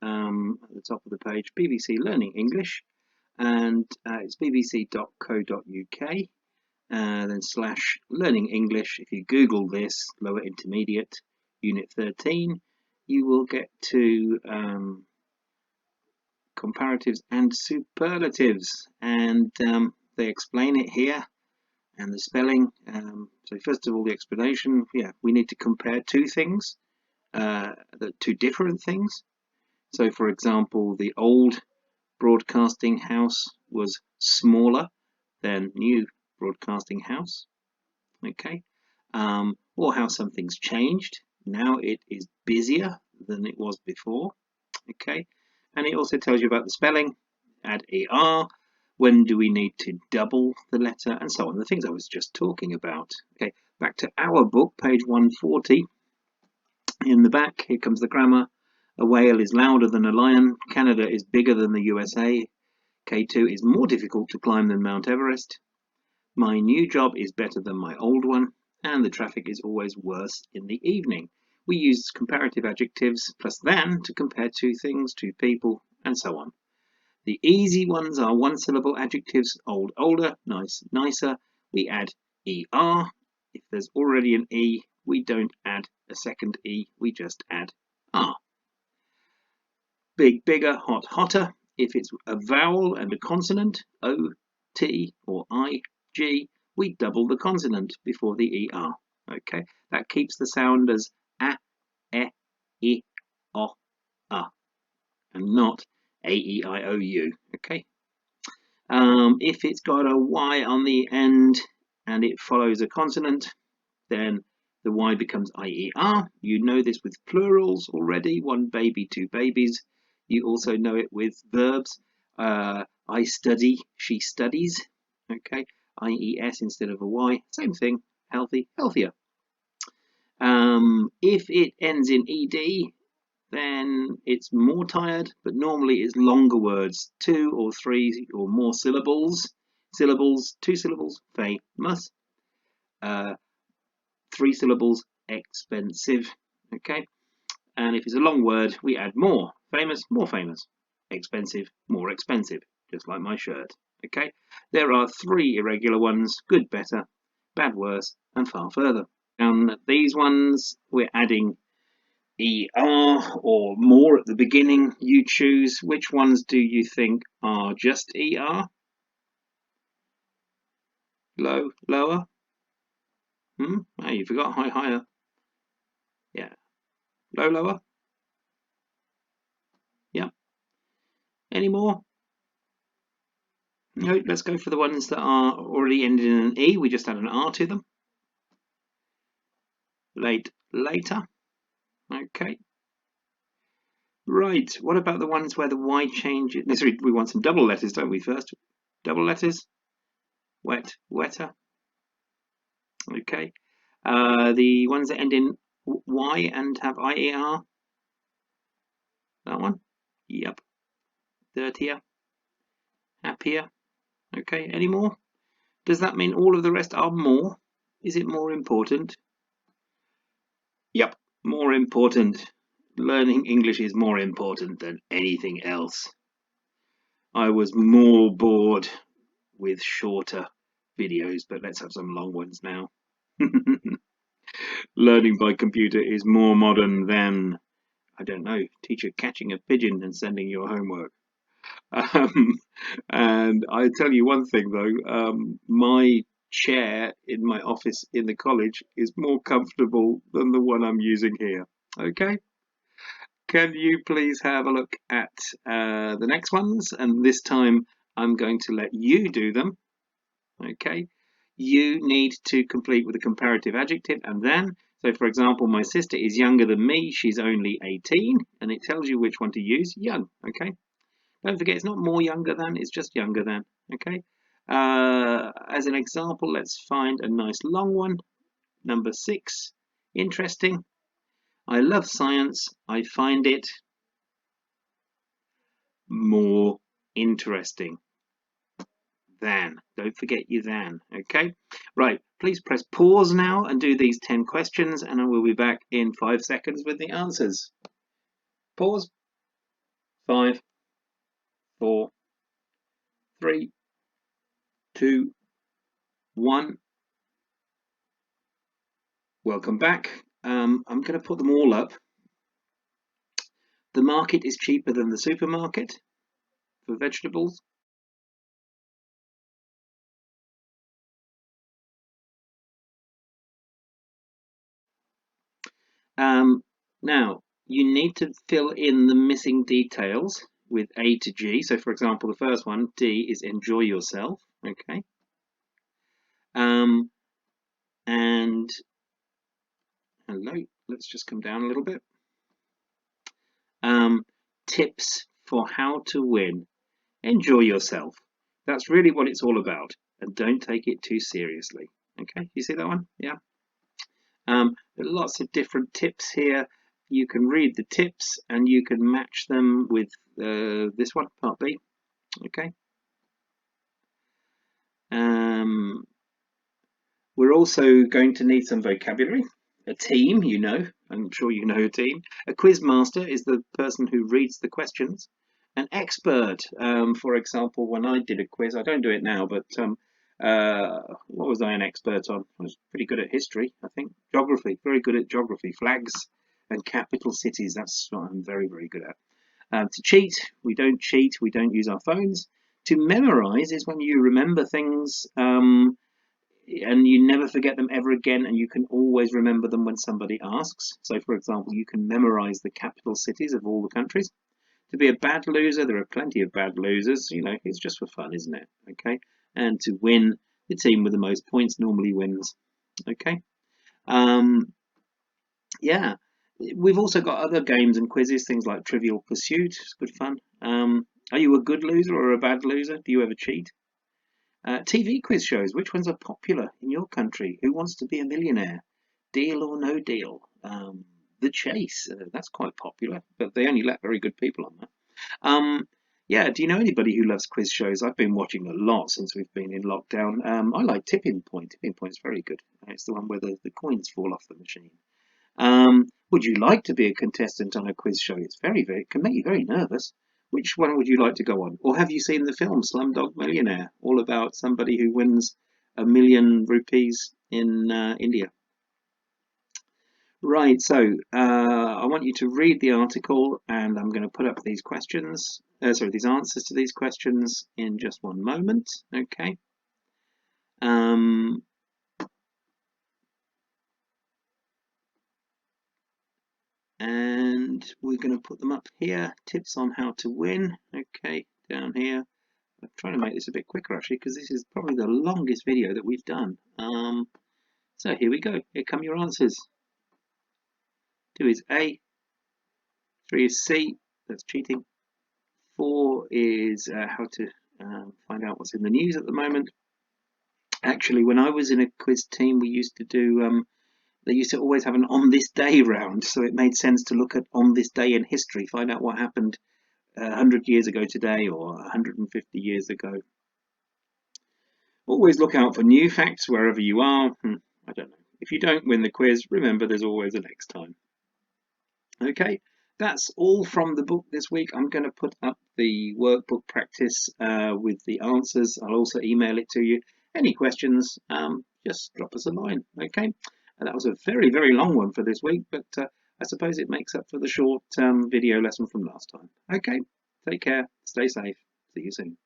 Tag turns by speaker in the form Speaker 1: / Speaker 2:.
Speaker 1: at the top of the page, BBC Learning English, and it's bbc.co.uk, then / Learning English. If you Google this, Lower Intermediate, Unit 13, you will get to comparatives and superlatives, and they explain it here, and the spelling. So first of all, the explanation. Yeah, we need to compare two things, two different things. So for example, the old broadcasting house was smaller than new broadcasting house. Okay, or how something's changed. Now it is busier than it was before. Okay, and it also tells you about the spelling. Add er. When do we need to double the letter, and so on, the things I was just talking about. Okay, back to our book, page 140. In the back, here comes the grammar. A whale is louder than a lion. Canada is bigger than the USA. K2 is more difficult to climb than Mount Everest. My new job is better than my old one, and the traffic is always worse in the evening. We use comparative adjectives plus than to compare two things, two people, and so on. The easy ones are one-syllable adjectives: old, older, nice, nicer. We add er. If there's already an e, we don't add a second e, we just add r. Big, bigger, hot, hotter. If it's a vowel and a consonant, o, t, or I, g, we double the consonant before the er. Okay, that keeps the sound as a, e, o, a, and not a, e, I, o, u. Okay. If it's got a y on the end and it follows a consonant, then the y becomes ier. You know this with plurals already: one baby, two babies. You also know it with verbs. I study, she studies. Okay, ies instead of a y. Same thing. Healthy, healthier. If it ends in ed, then it's more tired, but normally it's longer words, 2 or 3 or more syllables. Syllables, 2 syllables, famous. 3 syllables, expensive. Okay, and if it's a long word, we add more. Famous, more famous. Expensive, more expensive, just like my shirt. Okay, there are 3 irregular ones: good, better, bad, worse, and far further. And these ones, we're adding er or more at the beginning. You choose. Which ones do you think are just er? Low, lower? Oh, you forgot high, higher. Yeah. Low, lower? Yeah. Any more? No, let's go for the ones that are already ended in an e. We just add an r to them. Late, later. Okay. Right. What about the ones where the y changes? We want some double letters, don't we, first? Double letters. Wet, wetter. Okay. The ones that end in y and have ier. That one. Yep. Dirtier. Happier. Okay. Any more? Does that mean all of the rest are more? Is it more important? Yep. More important. Learning English is more important than anything else. I was more bored with shorter videos, but let's have some long ones now. Learning by computer is more modern than, I don't know, teacher catching a pigeon and sending your homework. And I tell you one thing though, my chair in my office in the college is more comfortable than the one I'm using here. Okay, can you please have a look at the next ones, and this time I'm going to let you do them. Okay, you need to complete with a comparative adjective and then. So for example, my sister is younger than me, she's only 18, and it tells you which one to use: young. Okay, don't forget it's not more younger than, it's just younger than. Okay, as an example, let's find a nice long one. Number 6, interesting. I love science, I find it more interesting than. Don't forget your than. Okay, right, please press pause now and do these 10 questions, and I will be back in 5 seconds with the answers. Pause. 5, 4, 3, 2, 1. Welcome back. I'm going to put them all up. The market is cheaper than the supermarket for vegetables. Now, you need to fill in the missing details with A to G. So, for example, the first one, D, is enjoy yourself. Okay. And hello, let's just come down a little bit. Tips for how to win. Enjoy yourself. That's really what it's all about. And don't take it too seriously. Okay, you see that one? Yeah. There are lots of different tips here. You can read the tips and you can match them with this one, part B. Okay. We're also going to need some vocabulary. A team, you know, I'm sure you know a team. A quiz master is the person who reads the questions. An expert, for example, when I did a quiz, I don't do it now, but what was I an expert on? I was pretty good at history, I think. Geography, very good at geography. Flags and capital cities, that's what I'm very, very good at. To cheat, we don't cheat, we don't use our phones. To memorize is when you remember things and you never forget them ever again, and you can always remember them when somebody asks. So, for example, you can memorize the capital cities of all the countries. To be a bad loser, there are plenty of bad losers. You know, it's just for fun, isn't it? Okay. And to win, the team with the most points normally wins. Okay. Yeah. We've also got other games and quizzes, things like Trivial Pursuit. It's good fun. Are you a good loser or a bad loser? Do you ever cheat? TV quiz shows, which ones are popular in your country? Who Wants to Be a Millionaire? Deal or No Deal? The Chase, that's quite popular, but they only let very good people on that. Yeah, do you know anybody who loves quiz shows? I've been watching a lot since we've been in lockdown. I like Tipping Point. Tipping Point's very good. It's the one where the coins fall off the machine. Would you like to be a contestant on a quiz show? It's it can make you very nervous. Which one would you like to go on? Or have you seen the film Slumdog Millionaire, all about somebody who wins $1 million rupees in India? Right, so I want you to read the article, and I'm going to put up these questions, these answers to these questions in just one moment. Okay. And we're going to put them up here. Tips on how to win. Okay, down here. I'm trying to make this a bit quicker actually, because this is probably the longest video that we've done. So here we go. Here come your answers. 2 is A. 3 is C. That's cheating. 4 is how to find out what's in the news at the moment. Actually, when I was in a quiz team, we used to do they used to always have an on this day round, so it made sense to look at on this day in history, find out what happened 100 years ago today or 150 years ago. Always look out for new facts wherever you are. I don't know. If you don't win the quiz, remember there's always a next time. Okay, that's all from the book this week. I'm going to put up the workbook practice with the answers. I'll also email it to you. Any questions, just drop us a line. Okay. That was a very, very long one for this week, but I suppose it makes up for the short video lesson from last time. Okay, take care, stay safe, see you soon.